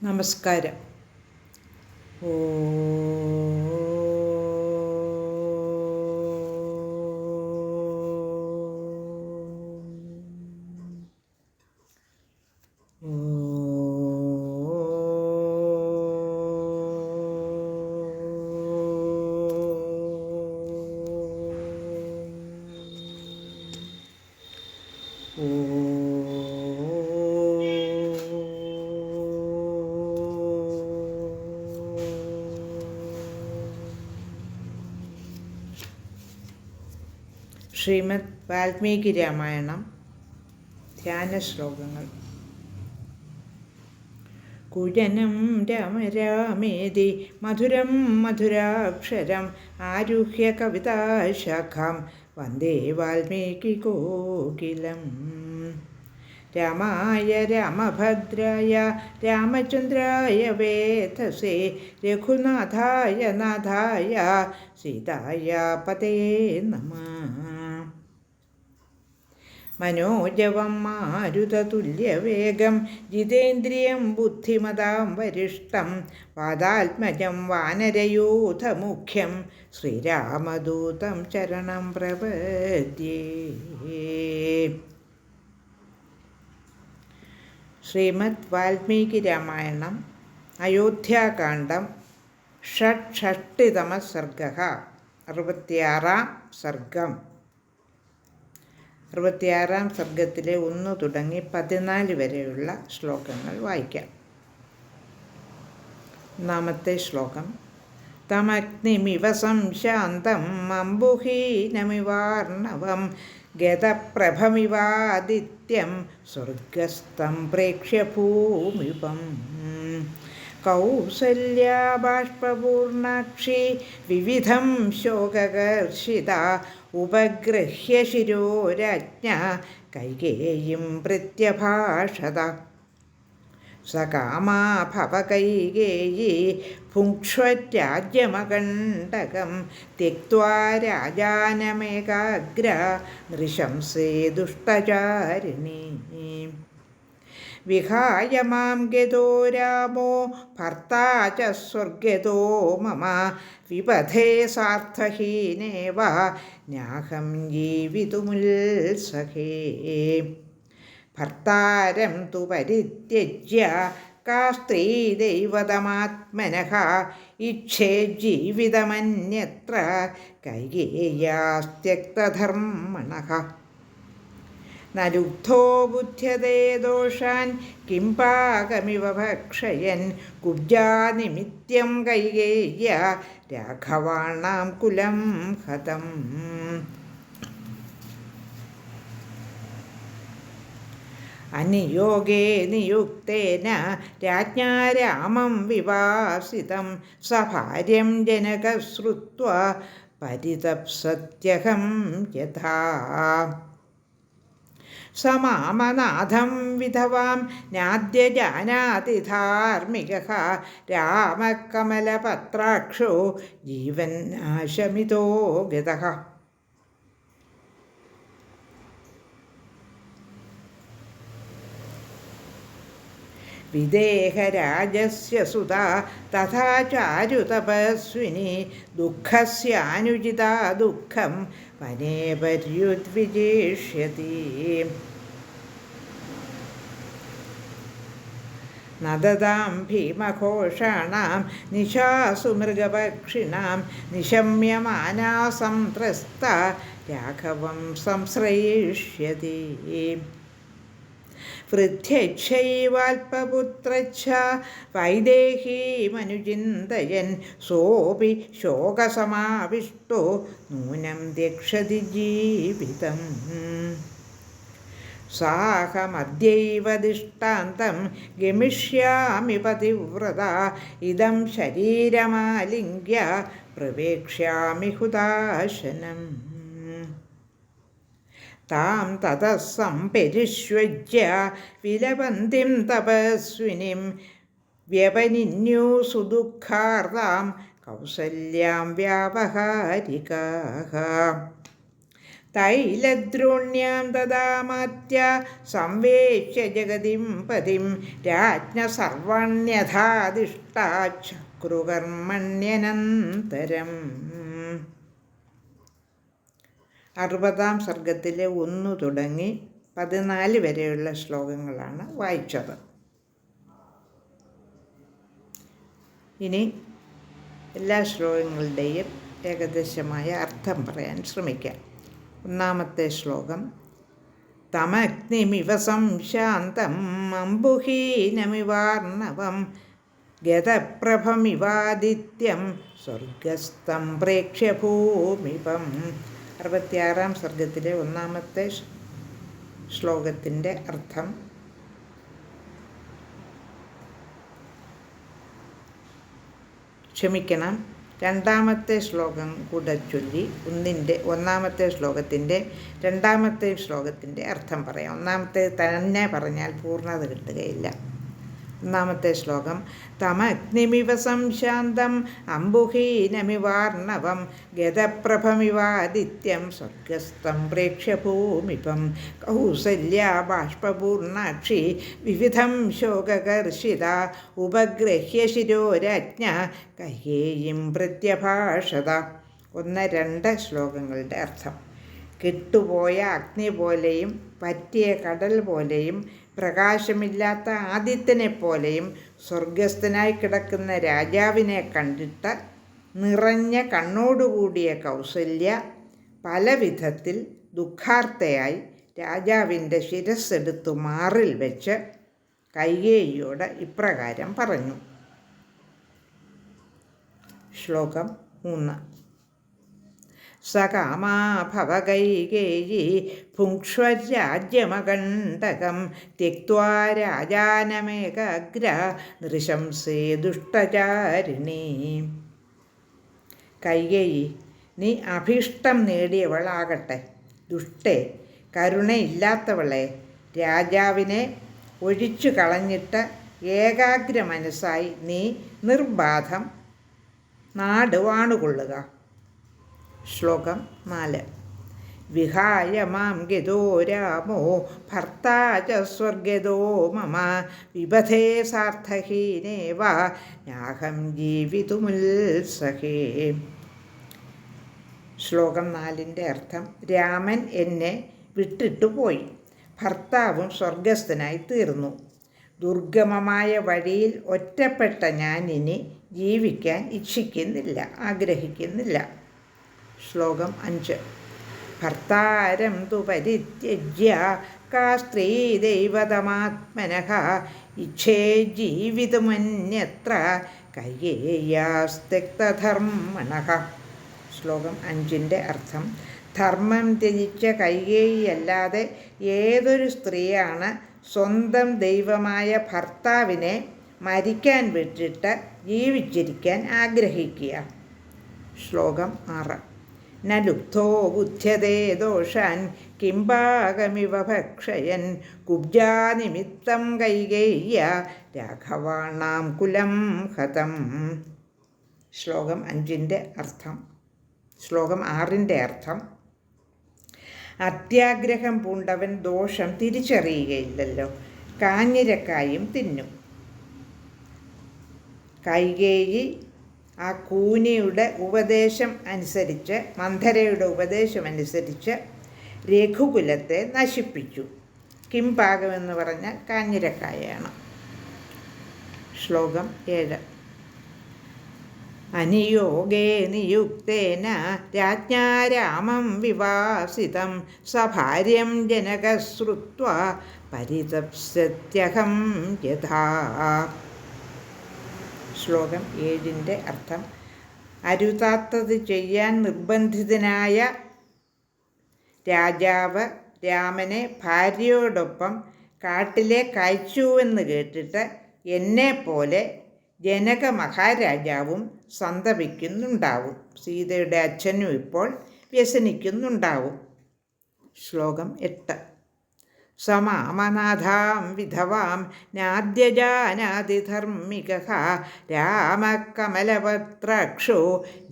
നമസ്കാരം. ഓ ശ്രീമദ് വാൽമീകി രാമായണം ധ്യാന ശ്ലോകങ്ങൾ. കുജനം രാമ രാമേതി മധുരം മധുരാക്ഷരം ആരുഹ്യ കവിതാശാഖാം വന്ദേ വാൽമീകി കോകിലം. രാമായ രാമഭദ്രായ രാമചന്ദ്രായ വേധസേ രഘുനാഥായ നാഥായ സീതായ പതയേ നമഃ. മനോജവം മാരുതതുല്യവേഗം ജിതേന്ദ്രിയം ബുദ്ധിമതാം വരിഷ്ടം വാതാത്മജം വാനരയൂഥമുഖ്യം ശ്രീരാമദൂതം ചരണം പ്രപദ്യേ. ശ്രീമദ് വാൽമീകി രാമായണം അയോധ്യാകാന്ഡം ഷഷ്ടിതമ സർഗഃ 66-ാം സർഗം. 66-ാം സർഗത്തിലെ 1 തുടങ്ങി 14 വരെയുള്ള ശ്ലോകങ്ങൾ വായിക്കാം. ഒന്നാമത്തെ ശ്ലോകം. തമഗ്നിമിവ സംശാന്തം അംബുഹീനമിവാർണവം ഗതപ്രഭമിവാദിത്യം സ്വർഗസ്ഥം പ്രേക്ഷ്യ ഭൂമിപം. കൗസല്യാബാഷ്പൂർണാക്ഷി വിവിധം ശോകകർഷിത ഉപഗൃഹ്യ ശിരോരാജ്ഞ കൈകേയീം പ്രത്യഭാഷത. സകാമാ ഭവ കൈകേയീ ഭുങ്ക്ഷ്വരാജ്യമകണ്ഠകം ത്യക്ത്വാ രാജാനമേകാഗ്ര നൃശംസേ ദുഷ്ടചാരിണീ. വിഹായ മാം ഗതോ രാമോ ഭർത്താ ച സ്വർഗതോ മമ വിപഥേ സാർത്ഥഹീനേവ നാഹം ജീവിതുമുത്സഹേ. ഭർത്താരം തു പരിത്യജ്യ കാ സ്ത്രീ ദൈവതമാത്മനഃ ഇച്ഛേജ്ജീവിതമന്യത്ര കൈകേയ്യാസ്ത്യക്തധർമ്മണഃ. ന ലുബ്ധോ ബുദ്ധ്യതേ ദോഷാൻ കിം പാകമിവ ഭക്ഷയൻ കുബ്ജാനിമിത്യം കൈകേയ്യ രാഘവാണാം കുലം ഹതം. അനിയോഗേ നിയുക്തേന രാജ്ഞാ രാമം വിവാസിതം സഭാര്യം ജനകഃ ശ്രുത്വാ പരിതപ്സ്യഹം യഥാ. സമാമനാഥം വിധവാം നാദ്യ ജാനാതി ധാർമ്മികഃ രാമകമലപത്രാക്ഷോ ജീവന്നാശമിതോ ഗതഃ. വിദേഹരാജസ്യ സുതാ തഥാ ചാരുതപസ്വിനി ദുഃഖസ്യാനുചിതാ ദുഃഖം വനേ പര്യുദ്വിജേഷ്യതി. നദതാം ഭീമഘോഷാണാം നിശാസു മൃഗപക്ഷിണാം നിശമ്യമാനാ സംത്രസ്ത രാഘവം സംശ്രയിഷ്യതി. വൃദ്ധ്യൈവാൽപപുത്രച്ഛ വൈദേഹീമനുചിന്തയൻ സോപി ശോകസമാവിഷ്ടോ നൂനം ദ്യക്ഷതി ജീവിതം. സാഹമദ്യൈവ ദിഷ്ടാന്തം ഗമിഷ്യാമി പതിവ്രത ഇദം ശരീരമാലിംഗ്യ പ്രവേക്ഷ്യാമി ഹുതാശനം. താം തതഃ സംപരിഷ്വജ്യ വിലപന്തിം തപസ്വിനിം വ്യപനിന്യൂ സുദുഃഖാർതാം കൗസല്യാം വ്യാവഹാരികാഃ. തൈലദ്രോണ്യാം തഥാമാത്യ സംവേശ്യ ജഗതിം പതിം രാജ്ഞ സർവണ്യഥാദിഷ്ടാചക്രുകർമ്മണ്യനന്തരം. 60-ാം സർഗത്തിലെ 1 തുടങ്ങി 14 വരെയുള്ള ശ്ലോകങ്ങളാണ് വായിച്ചത്. ഇനി എല്ലാ ശ്ലോകങ്ങളുടെയും ഏകദേശമായ അർത്ഥം പറയാൻ ശ്രമിക്കാം. 1-ാമത്തെ ശ്ലോകം: തമഗ്നിമിവ സംശാന്തം അംബുഹീനമിവാർണവം ഗതപ്രഭമിവാദിത്യം സ്വർഗസ്ഥം പ്രേക്ഷ്യ ഭൂമിപം. 66-ാം സർഗത്തിലെ 1-ാമത്തെ ശ്ലോകത്തിൻ്റെ അർത്ഥം: ക്ഷമിക്കണം, 2-ാമത്തെ ശ്ലോകം കൂടെ ചൊല്ലി 1-ാമത്തെ ശ്ലോകത്തിൻ്റെ 2-ാമത്തെ ശ്ലോകത്തിൻ്റെ അർത്ഥം പറയാം. 1-ാമത്തെ തന്നെ പറഞ്ഞാൽ പൂർണ്ണത കിട്ടുകയില്ല. 1-ാമത്തെ ശ്ലോകം: തമഗ്നിമിവ സംശാന്തം അംബുഹീനമിവാർണവം ഗതപ്രഭമിവാദിത്യം സ്വർഗസ്ഥം പ്രേക്ഷ്യ ഭൂമിപം കൗസല്യാ ബാഷ്പപൂർണാക്ഷി വിവിധം ശോകകർഷിത ഉപഗ്രഹ്യ ശിരോരജ്ഞ കൈകേയീം പ്രത്യഭാഷത. 1-2 ശ്ലോകങ്ങളുടെ അർത്ഥം: കെട്ടുപോയ അഗ്നി പോലെയും പറ്റിയ കടൽ പോലെയും പ്രകാശമില്ലാത്ത ആദിത്യനെപ്പോലെയും സ്വർഗസ്ഥനായി കിടക്കുന്ന രാജാവിനെ കണ്ടിട്ട് നിറഞ്ഞ കണ്ണോടുകൂടിയ കൗസല്യ പല വിധത്തിൽ ദുഃഖാർത്തയായി രാജാവിൻ്റെ ശിരസ്സെടുത്തു മാറിൽ വെച്ച് കൈകേയിയോട് ഇപ്രകാരം പറഞ്ഞു. ശ്ലോകം 3: സകാമാ ഭവ കൈകേയീ ഭുങ്ക്ഷ്വരാജ്യമകണ്ഠകം ത്യക്ത്വാ രാജാനമേകാഗ്ര നൃശംസേ ദുഷ്ടചാരിണീ. കൈകേയി, നീ അഭീഷ്ടം നേടിയവളാകട്ടെ. ദുഷ്ടേ, കരുണയില്ലാത്തവളെ, രാജാവിനെ ഒഴിച്ചു കളഞ്ഞിട്ട് ഏകാഗ്ര മനസ്സായി നീ നിർബാധം നാട് വാണുകൊള്ളുക. ശ്ലോകം 4: വിഹായ മാം ഗതോ രാമോ ഭർത്താ ച സ്വർഗതോ മമ വിബധേ സാർത്ഥഹീനേവ നാഹം ജീവിതുമുത്സഹേ. ശ്ലോകം 4ൻ്റെ അർത്ഥം: രാമൻ എന്നെ വിട്ടിട്ടു പോയി, ഭർത്താവും സ്വർഗസ്ഥനായി തീർന്നു. ദുർഗമമായ വഴിയിൽ ഒറ്റപ്പെട്ട ഞാനിനി ജീവിക്കാൻ ഇച്ഛിക്കുന്നില്ല, ആഗ്രഹിക്കുന്നില്ല. ശ്ലോകം 5: ഭർത്താരം തു പരിത്യജ്യ കാ സ്ത്രീ ദൈവതമാത്മനഃ ഇച്ഛേ ജീവിതമന്യത്ര കൈകേയ്യാസ്ത്യക്തധർമ്മണഃ. ശ്ലോകം 5ൻ്റെ അർത്ഥം: ധർമ്മം ത്യജിച്ച കൈകേയിയല്ലാതെ ഏതൊരു സ്ത്രീയാണ് സ്വന്തം ദൈവമായ ഭർത്താവിനെ മരിക്കാൻ വിട്ടിട്ട് ജീവിച്ചിരിക്കാൻ ആഗ്രഹിക്കുക. ശ്ലോകം 6: ന ലുബ്ധോ ബുദ്ധ്യതേ ദോഷാൻ കിംഭാഗമിവ ഭക്ഷയൻ കുബ്ജാനിമിത്തം കൈകേയ്യ രാഘവാണാം കുലം ഹതം. ശ്ലോകം 5ൻ്റെ അർത്ഥം: ശ്ലോകം 6ൻ്റെ അർത്ഥം: അത്യാഗ്രഹം പൂണ്ടവൻ ദോഷം തിരിച്ചറിയുകയില്ലല്ലോ, കാഞ്ഞിരക്കായും തിന്നും. കൈകേയി ആ കൂനിയുടെ ഉപദേശം അനുസരിച്ച്, മന്ധരയുടെ ഉപദേശം അനുസരിച്ച് രഘുകുലത്തെ നശിപ്പിച്ചു. കിംപാകമെന്ന് പറഞ്ഞാൽ കാഞ്ഞിരക്കായാണ്. ശ്ലോകം 7: അനിയോഗേ നിയുക്തേന രാജ്ഞാ രാമം വിവാസിതം സഭാര്യം ജനകശ്രുത്വാ പരിതപ്സ്യത്യഹം യഥാ. ശ്ലോകം 7ൻ്റെ അർത്ഥം: അരുതാത്തത് ചെയ്യാൻ നിർബന്ധിതനായ രാജാവ് രാമനെ ഭാര്യയോടൊപ്പം കാട്ടിലേക്ക് അയച്ചുവെന്ന് കേട്ടിട്ട് എന്നെപ്പോലെ ജനക മഹാരാജാവും സന്തപിക്കുന്നുണ്ടാവും. സീതയുടെ അച്ഛനും ഇപ്പോൾ വ്യസനിക്കുന്നുണ്ടാവും. ശ്ലോകം 8: സമാമനാഥാം വിധവാം നാദ്യജാനാതി ധർമ്മികഃ രാമകമലപത്രാക്ഷോ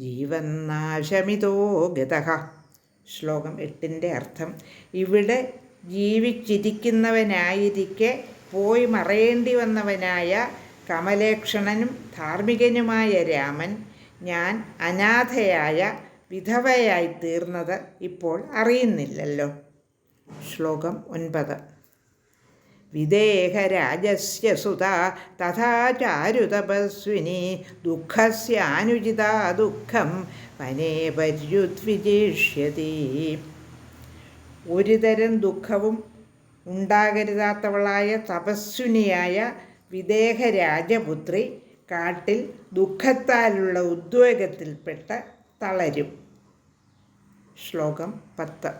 ജീവന്നാശമിതോ ഗതഃ. ശ്ലോകം 8 അർത്ഥം: ഇവിടെ ജീവിച്ചിരിക്കുന്നവനായിരിക്കെ പോയി മറയേണ്ടി വന്നവനായ കമലേക്ഷണനും ധാർമ്മികനുമായ രാമൻ ഞാൻ അനാഥയായ വിധവയായി തീർന്നത് ഇപ്പോൾ അറിയുന്നില്ലല്ലോ. ശ്ലോകം 9 വിദേഹരാജസ്യ സുതാ തഥാ ചാരുതപസ്വിനി ദുഃഖസ്യാനുചിതാ ദുഃഖം വനേ പര്യുദ്വിജേഷ്യതി. ഒരുതരം ദുഃഖവും ഉണ്ടാകരുതാത്തവളായ തപസ്വിനിയായ വിദേഹരാജപുത്രി കാട്ടിൽ ദുഃഖത്താലുള്ള ഉദ്വേഗത്തിൽപ്പെട്ട് തളരും. ശ്ലോകം 10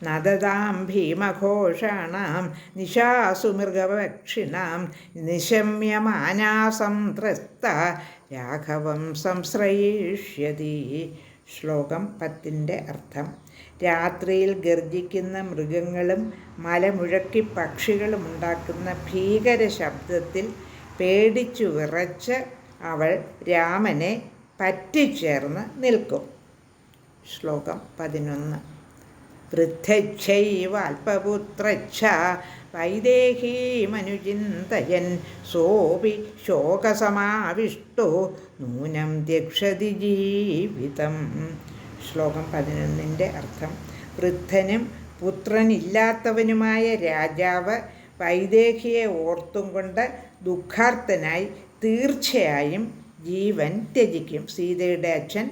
നദതാം ഭീമഘോഷാണാം നിശാസു മൃഗപക്ഷിണാം നിശമ്യമാനാസംത്രസ്ത രാഘവം സംശ്രയിഷ്യതി. ശ്ലോകം 10 അർത്ഥം: രാത്രിയിൽ ഗർജിക്കുന്ന മൃഗങ്ങളും മലമുഴക്കി പക്ഷികളും ഉണ്ടാക്കുന്ന ഭീകര ശബ്ദത്തിൽ പേടിച്ചു വിറച്ച് അവൾ രാമനെ പറ്റിച്ചേർന്ന് നിൽക്കും. ശ്ലോകം 11 വൃദ്ധൈവൽപപുത്രച്ഛ വൈദേഹീമനുചിന്തയൻ സോപി ശോകസമാവിഷ്ടോ നൂനം ത്യക്ഷതി ജീവിതം. ശ്ലോകം 11 അർത്ഥം: വൃദ്ധനും പുത്രനില്ലാത്തവനുമായ രാജാവ് വൈദേഹിയെ ഓർത്തും കൊണ്ട് ദുഃഖാർത്തനായി തീർച്ചയായും ജീവൻ ത്യജിക്കും. സീതയുടെ അച്ഛൻ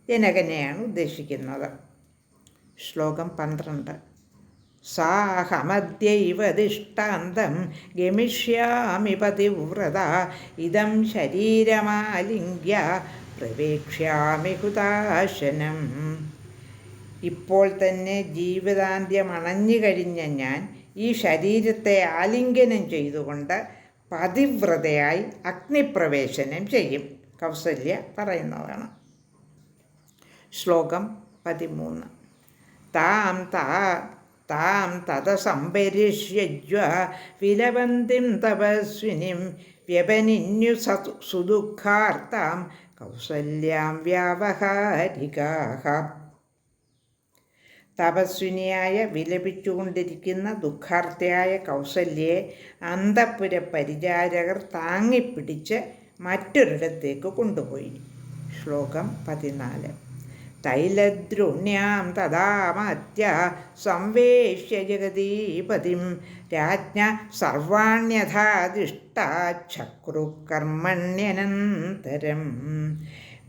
ജനകനെയാണ് ഉദ്ദേശിക്കുന്നത്. ശ്ലോകം 12 സാഹമദ്യൈവ ദിഷ്ടാന്തം ഗമിഷ്യാമി പതിവ്രത ഇദം ശരീരമാലിംഗ്യ പ്രവേക്ഷ്യാമി ഹുതാശനം. ഇപ്പോൾ തന്നെ ജീവിതാന്ത്യം അണഞ്ഞു കഴിഞ്ഞ ഞാൻ ഈ ശരീരത്തെ ആലിംഗനം ചെയ്തുകൊണ്ട് പതിവ്രതയായി അഗ്നിപ്രവേശനം ചെയ്യും. കൗസല്യ പറയുന്നതാണ്. ശ്ലോകം 13 താം തത സംപരിഷ്യജ്വ വിലവന്തിം തപസ്വിനിം വ്യപനിന്യു സുദുഃഖാർത്താം കൗസല്യാം വ്യാവഹാരികാഃ. തപസ്വിനിയായ വിലപിച്ചുകൊണ്ടിരിക്കുന്ന ദുഃഖാർത്തയായ കൗസല്യയെ അന്തഃപുര പരിചാരകർ താങ്ങിപ്പിടിച്ച് മറ്റൊരിടത്തേക്ക് കൊണ്ടുപോയി. ശ്ലോകം 14 തൈലദ്രുണ്യാം തഥാമാത്യ സംവേശ്യ ജഗദീപതിം രാജ്ഞ സർവാണ്യഥാദിഷ്ടാ ചക്രുകർമ്മണ്യനന്തരം.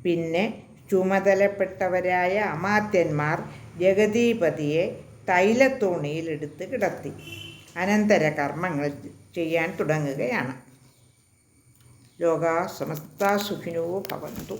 പിന്നെ ചുമതലപ്പെട്ടവരായ അമാത്യന്മാർ ജഗദീപതിയെ തൈലത്തോണിയിലെടുത്ത് കിടത്തി അനന്തര കർമ്മങ്ങൾ ചെയ്യാൻ തുടങ്ങുകയാണ്. ലോകാ സമസ്താ സുഖിനോ ഭവന്തു.